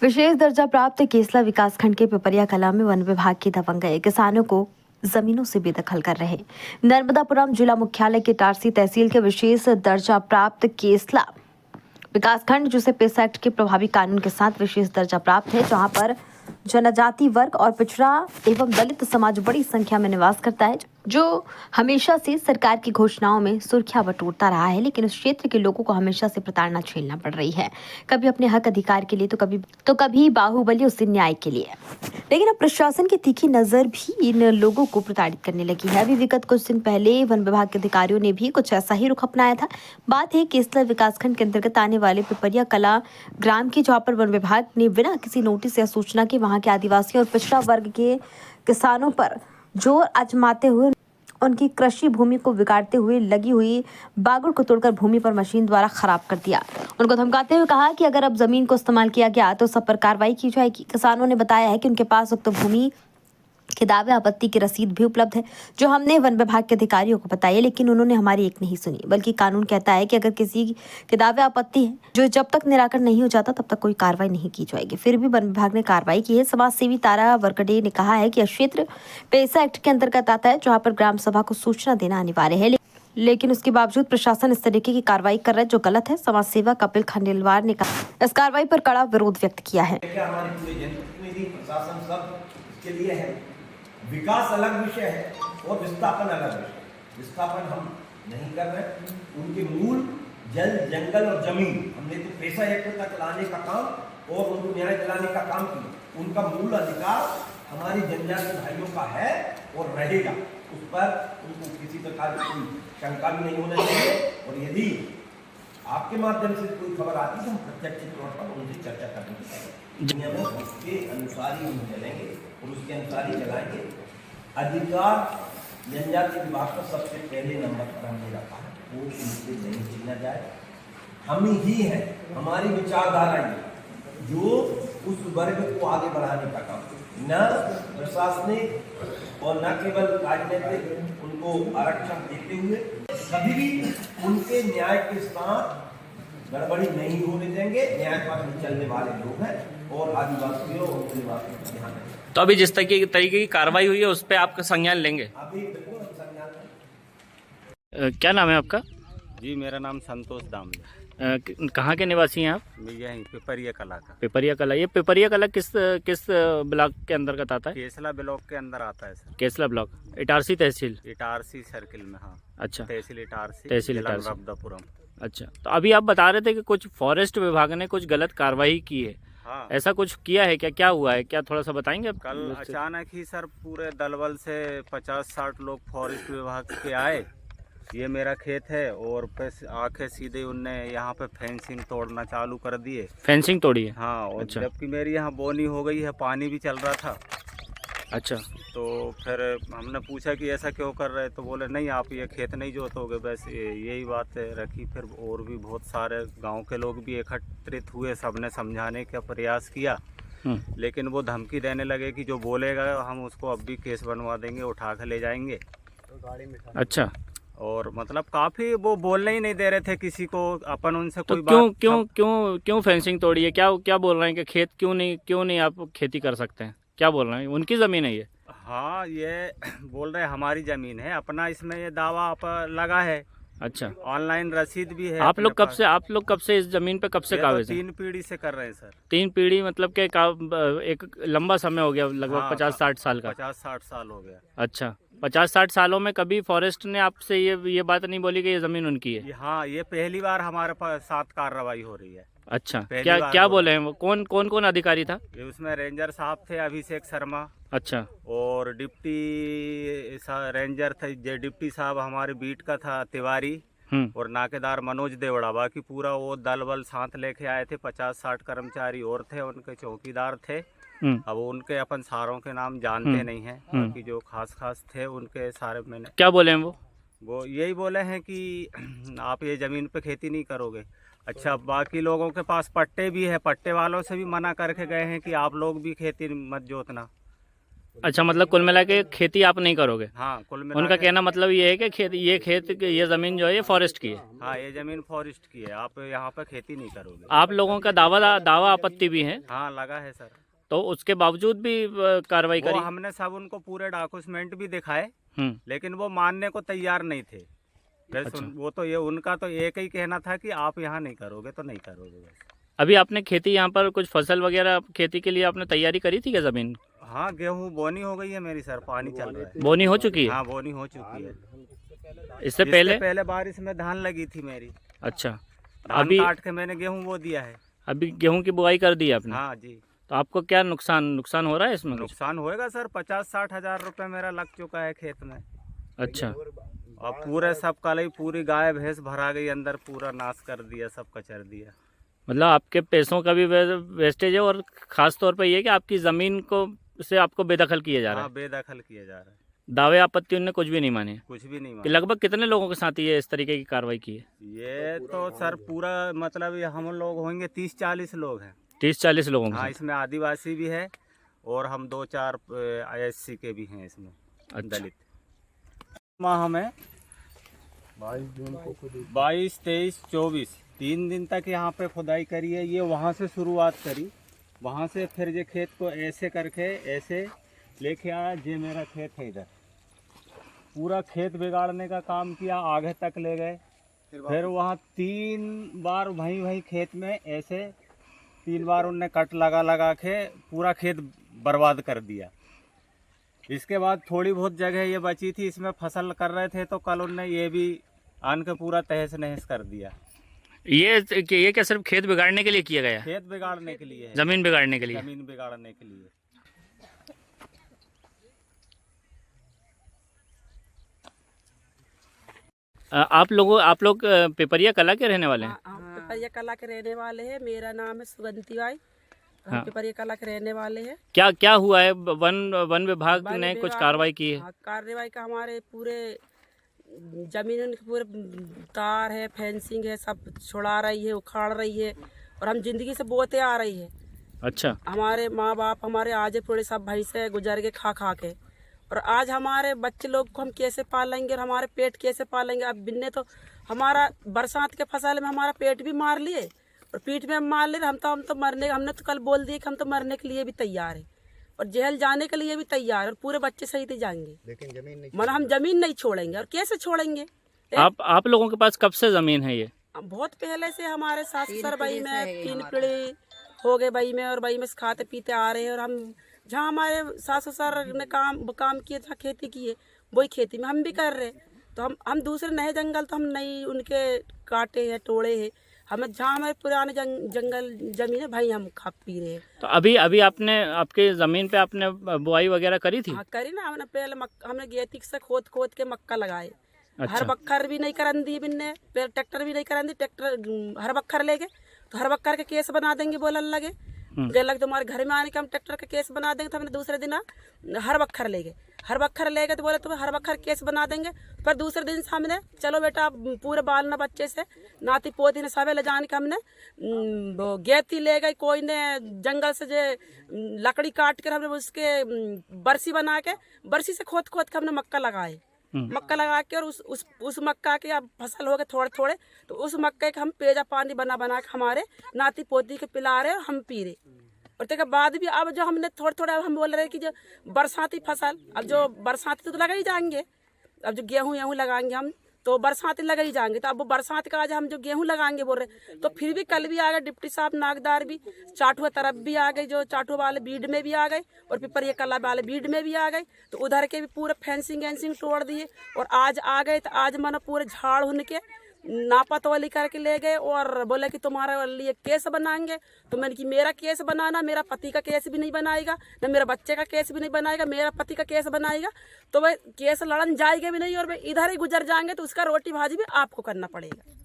विशेष दर्जा प्राप्त केसला विकासखंड के पिपरिया कला में वन विभाग के दबंग गए किसानों को जमीनों से बेदखल कर रहे। नर्मदापुरम जिला मुख्यालय के इटारसी तहसील के विशेष दर्जा प्राप्त केसला विकासखंड जिसे पेसा एक्ट के प्रभावी कानून के साथ विशेष दर्जा प्राप्त है, जहां पर जनजाति वर्ग और पिछड़ा एवं दलित समाज बड़ी संख्या में निवास करता है, जो हमेशा से सरकार की घोषणाओं में सुर्खियां बटोरता रहा है। लेकिन उस क्षेत्र के लोगों को हमेशा से प्रताड़ना झेलना पड़ रही है, कभी अपने हक अधिकार के लिए तो कभी बाहुबली उससे न्याय के लिए। लेकिन अब प्रशासन की तीखी नजर भी इन लोगों को प्रताड़ित करने लगी है। अभी विगत कुछ दिन पहले वन विभाग के अधिकारियों ने भी कुछ ऐसा ही रुख अपनाया था। बात है केसला विकासखंड के अंतर्गत आने वाले पिपरिया कला ग्राम की, जहाँ पर वन विभाग ने बिना किसी नोटिस या सूचना के वहां के आदिवासियों और पिछड़ा वर्ग के किसानों पर जोर आजमाते हुए उनकी कृषि भूमि को बिगाड़ते हुए लगी हुई बागुड़ को तोड़कर भूमि पर मशीन द्वारा खराब कर दिया। उनको धमकाते हुए कहा कि अगर अब जमीन को इस्तेमाल किया गया तो सब पर कार्रवाई की जाएगी। किसानों ने बताया है कि उनके पास उक्त भूमि के दावे आपत्ति की रसीद भी उपलब्ध है, जो हमने वन विभाग के अधिकारियों को बताई है, लेकिन उन्होंने हमारी एक नहीं सुनी। बल्कि कानून कहता है कि अगर किसी के दावे आपत्ति है जो जब तक निराकरण नहीं हो जाता तब तक कोई कार्रवाई नहीं की जाएगी। फिर भी वन विभाग ने कार्रवाई की है। समाज सेवी तारा वरकड़े ने कहा है कि यह क्षेत्र पेसा एक्ट के अंतर्गत आता है, जहाँ पर ग्राम सभा को सूचना देना अनिवार्य है, लेकिन उसके बावजूद प्रशासन इस तरीके की कार्रवाई कर रहा है जो गलत है। समाज सेवक कपिल खंडेलवाल ने कहा इस कार्रवाई पर कड़ा विरोध व्यक्त किया है। विकास अलग विषय है और विस्थापन अलग विषय। विस्थापन हम नहीं कर रहे, उनके मूल जल, जंगल और जमीन हमने तो पेसा एक्ट तक लाने का काम और उनको न्याय दिलाने का काम किया। उनका मूल अधिकार हमारी जनजाति भाइयों का है और रहेगा, उस पर उनको किसी प्रकार की कोई शंका भी नहीं होना चाहिए। और यदि आपके माध्यम से कोई खबर आती है तो हम प्रत्यक्ष तौर पर उनसे चर्चा करेंगे, उसके अनुसार ही हम चलेंगे और उसके अनुसार ही चलाएंगे। अधिकार जनजाति विभाग का सबसे पहले नंबर पर हमने रखा है, वो उनसे नहीं छीना जाए। हम ही है, हमारी विचारधारा ही जो उस वर्ग को आगे बढ़ाने का काम, न प्रशासनिक और न केवल राजनीतिक उनको आरक्षण देते हुए कभी भी उनके न्याय के साथ गड़बड़ी नहीं होने देंगे। न्याय पर चलने वाले लोग हैं और आदिवासियों और आदिवासियों का ध्यान रखें। तो अभी जिस तरीके की कार्रवाई हुई है उस पर आपका संज्ञान लेंगे? अभी बिल्कुल संज्ञान लेंगे। क्या नाम है आपका? जी, मेरा नाम संतोष दामले। कहाँ के निवासी हैं आप? मैं यहीं पिपरिया कला का। पिपरिया कला, ये पिपरिया कला किस ब्लॉक के अंतर्गत आता है? केसला ब्लॉक के अंदर आता है सर। केसला ब्लॉक, इटारसी तहसील? इटारसी सर्किल में, हाँ। अच्छा, तहसील इटारसी, तहसील इटारसी, नर्मदापुरम। अच्छा, तो अभी आप बता रहे थे कि कुछ फॉरेस्ट विभाग ने कुछ गलत कार्रवाई की है। हाँ, ऐसा कुछ किया है क्या? क्या हुआ है, क्या थोड़ा सा बताएंगे? कल अचानक ही सर पूरे दलबल से 50-60 लोग फॉरेस्ट विभाग के आए। ये मेरा खेत है और आके सीधे उनने यहाँ पे फेंसिंग तोड़ना चालू कर दिए। फेंसिंग तोड़ी है? हाँ, और अच्छा। जबकि मेरी यहाँ बोनी हो गई है, पानी भी चल रहा था। अच्छा, तो फिर हमने पूछा कि ऐसा क्यों कर रहे, तो बोले नहीं आप ये खेत नहीं जोतोगे, बस यही बात रखी। फिर और भी बहुत सारे गांव के लोग भी एकत्रित हुए, सबने समझाने का प्रयास किया, लेकिन वो धमकी देने लगे कि जो बोलेगा हम उसको अब भी केस बनवा देंगे, उठा कर ले जाएंगे। अच्छा, और मतलब काफ़ी वो बोलने ही नहीं दे रहे थे किसी को, अपन उनसे तो कोई क्यों बात क्यों क्यों क्यों फेंसिंग तोड़ी है? क्या बोल रहे हैं कि खेत क्यों नहीं आप खेती कर सकते हैं? क्या बोल रहे हैं? उनकी ज़मीन है ये? हाँ, ये बोल रहे हमारी ज़मीन है, अपना इसमें ये दावा लगा है। अच्छा, ऑनलाइन रसीद भी है। आप लोग कब से इस जमीन पे कब से काबिज हैं? 3 पीढ़ी से कर रहे हैं सर। 3 पीढ़ी मतलब कि एक लंबा समय हो गया, लगभग हाँ, 50-60 साल का? 50-60 साल हो गया। अच्छा, 50-60 सालों में कभी फॉरेस्ट ने आपसे ये बात नहीं बोली कि ये ज़मीन उनकी है? हाँ, ये पहली बार हमारे पास साथ कार्रवाई हो रही है। अच्छा, क्या बोले हैं वो? कौन अधिकारी था? ये उसमें रेंजर साहब थे अभिषेक शर्मा। अच्छा, और डिप्टी रेंजर थे, जे डिप्टी साहब हमारे बीट का था तिवारी, और नाकेदार मनोज देवड़ा। बाकी पूरा वो दल बल साथ लेके आए थे। 50-60 कर्मचारी और थे, उनके चौकीदार थे। अब उनके अपन सारों के नाम जानते नहीं हैं, बाकी जो खास थे उनके सारे मैंने। क्या बोले हैं वो यही बोले हैं कि आप ये ज़मीन पे खेती नहीं करोगे। अच्छा, बाकी लोगों के पास पट्टे भी है, पट्टे वालों से भी मना करके गए हैं कि आप लोग भी खेती मत जोतना। अच्छा, मतलब कुल मिला के खेती आप नहीं करोगे। हाँ, कुल मिला उनका के- कहना मतलब ये है कि ये ज़मीन जो है ये फॉरेस्ट की है। हाँ, ये जमीन फॉरेस्ट की है, आप यहाँ पे खेती नहीं करोगे। आप लोगों का दावा आपत्ति भी है, हाँ, लगा है सर। तो उसके बावजूद भी कार्रवाई वो करी। हमने सब उनको पूरे डॉक्यूमेंट भी दिखाए, हम्म। लेकिन वो मानने को तैयार नहीं थे। बस अच्छा। वो तो ये उनका तो एक ही कहना था कि आप यहाँ नहीं करोगे तो नहीं करोगे बस। अभी आपने खेती यहाँ पर कुछ फसल वगैरह खेती के लिए आपने तैयारी करी थी क्या ज़मीन? हाँ, गेहूँ बोनी हो गई है मेरी सर, पानी चल रहा है। बोनी हो चुकी है? हाँ, बोनी हो चुकी है। इससे पहले? बारिश में धान लगी थी मेरी, अच्छा, धान अभी काट के मैंने गेहूँ बो दिया है। अभी गेहूं की बुआई कर दी है आपने? हाँ जी। तो आपको क्या नुकसान हो रहा है इसमें कुछ? नुकसान होएगा सर, 50-60 हजार रुपये मेरा लग चुका है खेत में। अच्छा, और पूरे सब कल ही पूरी गाय भैंस भरा गई अंदर, पूरा नाश कर दिया, सब कचर दिया। मतलब आपके पैसों का भी वेस्टेज है, और ख़ास तौर पे ये कि आपकी ज़मीन को से आपको बेदखल किया जा रहा हाँ, है। बेदखल किया जा रहा है, दावे आपत्ति उनने कुछ भी नहीं माने। कुछ भी नहीं कि माना। लगभग कितने लोगों के साथ ये इस तरीके की कार्रवाई की है? ये तो सर पूरा मतलब ये हम लोग होंगे 30-40 लोग हैं। 30-40 लोगों के हाँ, साथ? इसमें आदिवासी भी है और हम 2-4 ISC के भी हैं इसमें, अच्छा। दलित। माह हमें 22, 23, 24 3 दिन तक यहाँ पे खुदाई करी है। ये वहाँ से शुरुआत करी, वहाँ से फिर ये खेत को ऐसे करके ऐसे लेके आया। ये मेरा खेत है, इधर पूरा खेत बिगाड़ने का काम किया, आगे तक ले गए। फिर वहाँ 3 बार वहीं खेत में ऐसे 3 बार उनने कट लगा के पूरा खेत बर्बाद कर दिया। इसके बाद थोड़ी बहुत जगह ये बची थी, इसमें फसल कर रहे थे, तो कल उनने ये भी आन के पूरा तहस नहस कर दिया। ये क्या सिर्फ खेत बिगाड़ने के लिए किया गया? खेत बिगाड़ने के लिए है, ज़मीन बिगाड़ने के लिए? जमीन बिगाड़ने के लिए। आप लोग पिपरिया कला के रहने वाले हैं? हम पिपरिया कला के रहने वाले हैं। मेरा नाम है सुगंती बाई। हम हाँ। पिपरिया कला के रहने वाले हैं। क्या हुआ है? वन विभाग वन ने कुछ विभाग- कार्रवाई की है? हाँ, कार्रवाई का हमारे पूरे जमीन के पूरे तार है, फेंसिंग है, सब छुड़ा रही है, उखाड़ रही है, और हम जिंदगी से बोते आ रही है। अच्छा, हमारे माँ बाप हमारे आजे पूरे सब भैंसे गुजर के खा के, और आज हमारे बच्चे लोग को हम कैसे पालेंगे और हमारे पेट कैसे पालेंगे? अब बिन्ने तो हमारा बरसात के फसल में हमारा पेट भी मार लिए और पीठ में हम मार लिए। हम तो मरने, हमने तो कल बोल दिया कि हम तो मरने के लिए भी तैयार है और जेल जाने के लिए भी तैयार है, और पूरे बच्चे सहित ही जाएंगे, लेकिन जमीन नहीं, मतलब हम जमीन नहीं छोड़ेंगे। और कैसे छोड़ेंगे? आप लोगों के पास कब से ज़मीन है ये? बहुत पहले से हमारे सास ससुर बई में 3 पीढ़ी हो गए बई में, और बई में खाते पीते आ रहे हैं। और हम जहाँ हमारे सास ससुर ने काम किए, जहाँ खेती की है, वही खेती में हम भी कर रहे हैं। तो हम दूसरे नए जंगल तो हम नहीं उनके काटे हैं, तोड़े हैं। हमें जहाँ हमारे पुराने जंगल जमीन है भाई, हम खा पी रहे हैं। तो अभी आपके ज़मीन पे आपने बुआई वगैरह करी थी? हाँ, करी ना हमने। पहले हमने गेतिक से खोद के मक्का लगाए। अच्छा। हर बक्खर भी नहीं करन दी बिन्ने, फिर ट्रैक्टर भी नहीं करन दी। ट्रैक्टर हर बक्खर ले गए तो हर बक्खर के केस बना देंगे बोलन लगे। गए लगे तुम्हारे घर में आने के हम ट्रैक्टर का केस बना देंगे। तो हमने दूसरे दिन हर बक्खर ले गए तो बोले तुम्हें हर बक्खर केस बना देंगे। पर दूसरे दिन से हमने चलो बेटा पूरे बाल ना बच्चे से नाती पोती ने सबे ले जाने के हमने वो गेती ले गई। कोई ने जंगल से जो लकड़ी काट कर हमने उसके बरसी बना के बरसी से खोद के हमने मक्का लगाए। मक्का लगा के और उस मक्का के अब फसल हो गए थोड़े तो उस मक्के का हम पेजा पानी बना के हमारे नाती पोती के पिला रहे और हम पी रहे। और उसके बाद भी अब जो हमने थोड़े हम बोल रहे कि जो बरसाती फसल, अब जो बरसाती तो लगा ही जाएंगे। अब जो गेहूँ लगाएंगे हम तो बरसाती लगा ही जाएंगे। तो अब वो बरसात का आज हम जो गेहूँ लगाएंगे बोल रहे, तो फिर भी कल भी आ गए डिप्टी साहब नागदार भी, चाटुआ तरफ भी आ गए, जो चाटुआ वाले बीड में भी आ गए और पिपरिया कला वाले बीड में भी आ गए। तो उधर के भी पूरे फेंसिंग तोड़ दिए और आज आ गए। तो आज मानो पूरे झाड़ उन के नापा तोली करके ले गए और बोले कि तुम्हारे लिए केस बनाएंगे। तो मैंने कि मेरा केस बनाना, मेरा पति का केस भी नहीं बनाएगा, न मेरा बच्चे का केस भी नहीं बनाएगा, मेरा पति का केस बनाएगा तो वह केस लड़न जाएगा भी नहीं और वह इधर ही गुजर जाएंगे। तो उसका रोटी भाजी भी आपको करना पड़ेगा।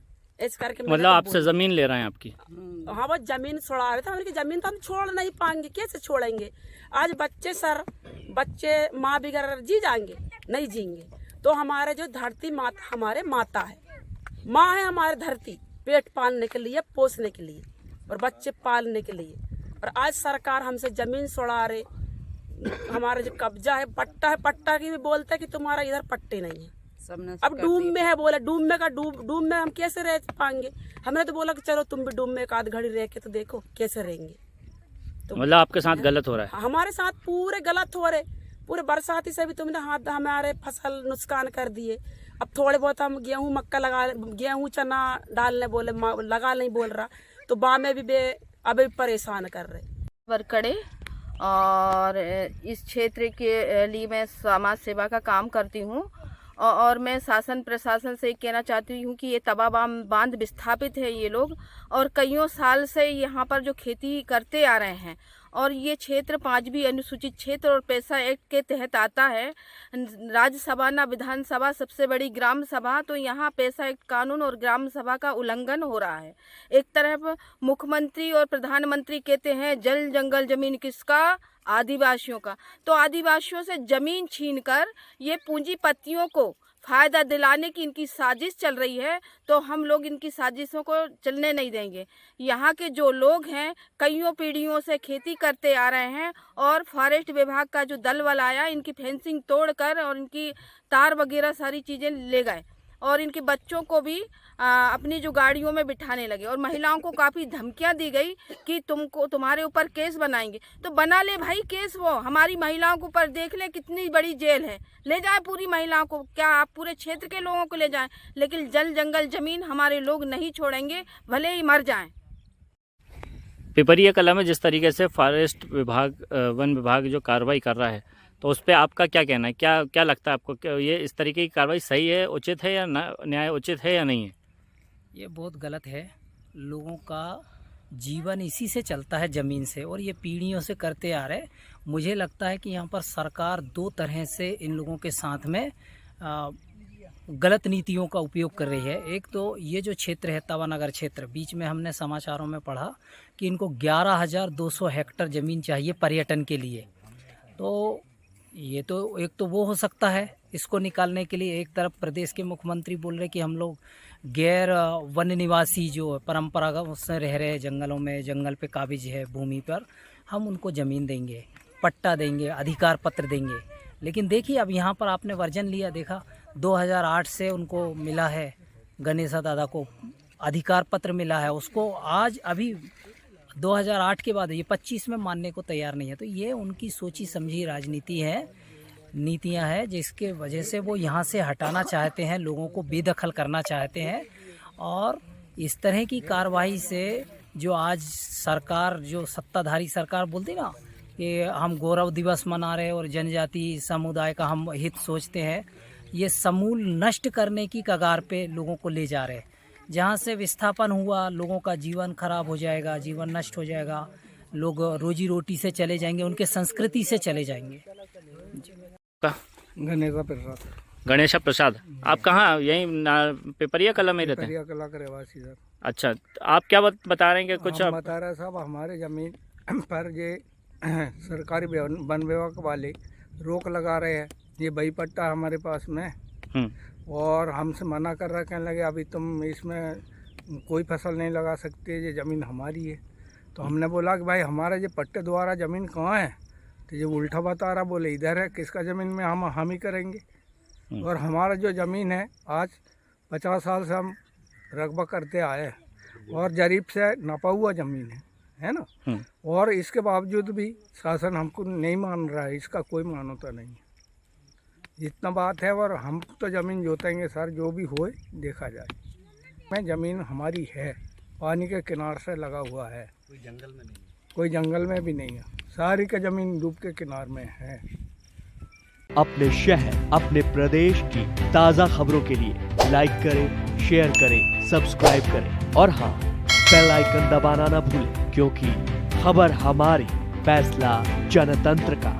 इस करके मतलब आपसे ज़मीन ले रहे हैं आपकी? हाँ, वो जमीन छोड़ा रहे थे। हमने की जमीन तो हम छोड़ नहीं पाएंगे, कैसे छोड़ेंगे? आज बच्चे माँ बिगड़ जी जाएंगे, नहीं जीएंगे। तो हमारे जो धरती माता हमारे माता है, माँ है हमारे धरती, पेट पालने के लिए, पोसने के लिए और बच्चे पालने के लिए। और आज सरकार हमसे जमीन छोड़ा रहे, हमारा जो कब्जा है पट्टा की भी बोलते हैं कि तुम्हारा इधर पट्टे नहीं है। अब डूम में है, बोले डूम में हम कैसे रह पाएंगे। हमने तो बोला कि चलो तुम भी डूम में एक आध घड़ी रह के तो देखो कैसे रहेंगे। तो मतलब आपके साथ गलत हो रहा है? हमारे साथ पूरे गलत हो रहे, पूरे बरसाती से भी तुमने हाथ हमारे फसल नुकसान कर दिए। अब थोड़े बहुत हम गेहूं मक्का गेहूं चना डालने बोले लगा नहीं बोल रहा, तो बा में भी अभी परेशान कर रहे। वरकड़े और इस क्षेत्र के लिए मैं समाज सेवा का काम करती हूँ और मैं शासन प्रशासन से कहना चाहती हूँ कि ये तवा बांध विस्थापित है ये लोग, और कईयों साल से यहाँ पर जो खेती करते आ रहे हैं, और ये क्षेत्र 5वीं अनुसूचित क्षेत्र और पैसा एक्ट के तहत आता है। राज्यसभा ना विधानसभा सबसे बड़ी ग्राम सभा, तो यहाँ पैसा एक्ट कानून और ग्राम सभा का उल्लंघन हो रहा है। एक तरफ मुख्यमंत्री और प्रधानमंत्री कहते हैं जल जंगल जमीन किसका, आदिवासियों का, तो आदिवासियों से जमीन छीनकर ये पूंजीपतियों को फायदा दिलाने की इनकी साजिश चल रही है, तो हम लोग इनकी साजिशों को चलने नहीं देंगे। यहाँ के जो लोग हैं कईयों पीढ़ियों से खेती करते आ रहे हैं, और फॉरेस्ट विभाग का जो दल वाला आया इनकी फेंसिंग तोड़कर और इनकी तार वगैरह सारी चीज़ें ले गए, और इनके बच्चों को भी अपनी जो गाड़ियों में बिठाने लगे, और महिलाओं को काफ़ी धमकियां दी गई कि तुम्हारे ऊपर केस बनाएंगे। तो बना ले भाई केस, वो हमारी महिलाओं के ऊपर देख ले कितनी बड़ी जेल है, ले जाए पूरी महिलाओं को, क्या आप पूरे क्षेत्र के लोगों को ले जाएं, लेकिन जल जंगल जमीन हमारे लोग नहीं छोड़ेंगे, भले ही मर जाएं। पिपरिया कला में जिस तरीके से फॉरेस्ट विभाग वन विभाग जो कार्रवाई कर रहा है, तो उस पर आपका क्या कहना है? क्या लगता है आपको, क्या ये इस तरीके की कार्रवाई सही है, उचित है, या न्याय उचित है या नहीं है? ये बहुत गलत है। लोगों का जीवन इसी से चलता है, ज़मीन से, और ये पीढ़ियों से करते आ रहे। मुझे लगता है कि यहाँ पर सरकार 2 तरह से इन लोगों के साथ में गलत नीतियों का उपयोग कर रही है। एक तो ये जो क्षेत्र है तवानगर क्षेत्र, बीच में हमने समाचारों में पढ़ा कि इनको 11,200 हेक्टेयर ज़मीन चाहिए पर्यटन के लिए। तो ये तो एक तो वो हो सकता है इसको निकालने के लिए। एक तरफ प्रदेश के मुख्यमंत्री बोल रहे कि हम लोग गैर वन निवासी जो परंपरागत उससे रह रहे जंगलों में, जंगल पे काबिज है भूमि पर, हम उनको ज़मीन देंगे, पट्टा देंगे, अधिकार पत्र देंगे। लेकिन देखिए अब यहाँ पर आपने वर्जन लिया, देखा 2008 से उनको मिला है, गणेशा दादा को अधिकार पत्र मिला है, उसको आज अभी 2008 के बाद ये 25 में मानने को तैयार नहीं है। तो ये उनकी सोची समझी राजनीति है, नीतियां हैं, जिसके वजह से वो यहाँ से हटाना चाहते हैं, लोगों को बेदखल करना चाहते हैं। और इस तरह की कार्रवाई से जो आज सरकार, जो सत्ताधारी सरकार बोलती ना कि हम गौरव दिवस मना रहे और जनजाति समुदाय का हम हित सोचते हैं, ये समूल नष्ट करने की कगार पे लोगों को ले जा रहे हैं। जहाँ से विस्थापन हुआ, लोगों का जीवन खराब हो जाएगा, जीवन नष्ट हो जाएगा, लोग रोजी रोटी से चले जाएंगे, उनके संस्कृति से चले जाएंगे। गणेशा प्रसाद, आप कहाँ, यहीं पिपरिया कला में रहते हैं? पिपरिया कला के रहवासी सर। अच्छा, आप क्या बता रहे हैं कि कुछ हम बता रहे साहब, हमारे ज़मीन पर ये सरकारी वन विभाग वाले रोक लगा रहे हैं। ये बही पट्टा हमारे पास में, और हमसे मना कर रहा है, कहने लगे अभी तुम इसमें कोई फसल नहीं लगा सकते, ये ज़मीन हमारी है। तो हमने बोला कि भाई हमारा ये पट्टे द्वारा ज़मीन कहाँ है, तो ये उल्टा बता रहा, बोले इधर है, किसका ज़मीन में हम ही करेंगे। और हमारा जो ज़मीन है आज 50 साल से हम रकबा करते आए हैं, और जरीब से नपा हुआ ज़मीन है ना, और इसके बावजूद भी शासन हमको नहीं मान रहा है, इसका कोई मान्यता नहीं है। इतना बात है, और हम तो ज़मीन जोतेंगे सर, जो भी होए देखा जाए। मैं ज़मीन हमारी है, पानी के किनारे से लगा हुआ है, कोई जंगल में भी नहीं है, सारी का ज़मीन डूब के किनारे में है। अपने शहर, अपने प्रदेश की ताज़ा खबरों के लिए लाइक करें, शेयर करें, सब्सक्राइब करें, और हाँ, बेल आइकन दबाना ना भूलें, क्योंकि खबर हमारी, फैसला जनतंत्र का।